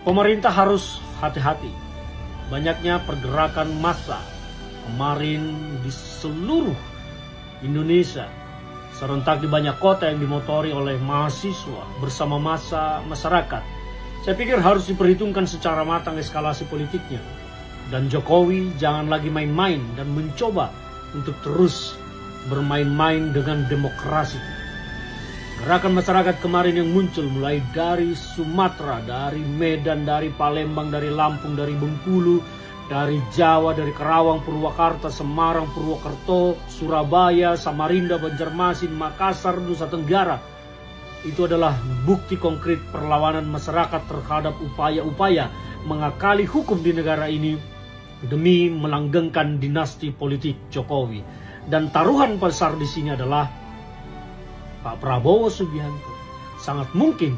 Pemerintah harus hati-hati. Banyaknya pergerakan massa kemarin di seluruh Indonesia, serentak di banyak kota yang dimotori oleh mahasiswa bersama massa masyarakat. Saya pikir harus diperhitungkan secara matang eskalasi politiknya. Dan Jokowi jangan lagi main-main dan mencoba untuk terus bermain-main dengan demokrasi. Gerakan masyarakat kemarin yang muncul mulai dari Sumatera, dari Medan, dari Palembang, dari Lampung, dari Bengkulu, dari Jawa, dari Karawang, Purwakarta, Semarang, Purwokerto, Surabaya, Samarinda, Banjarmasin, Makassar, Nusa Tenggara. Itu adalah bukti konkret perlawanan masyarakat terhadap upaya-upaya mengakali hukum di negara ini demi melanggengkan dinasti politik Jokowi. Dan taruhan besar di sini adalah Pak Prabowo Subianto sangat mungkin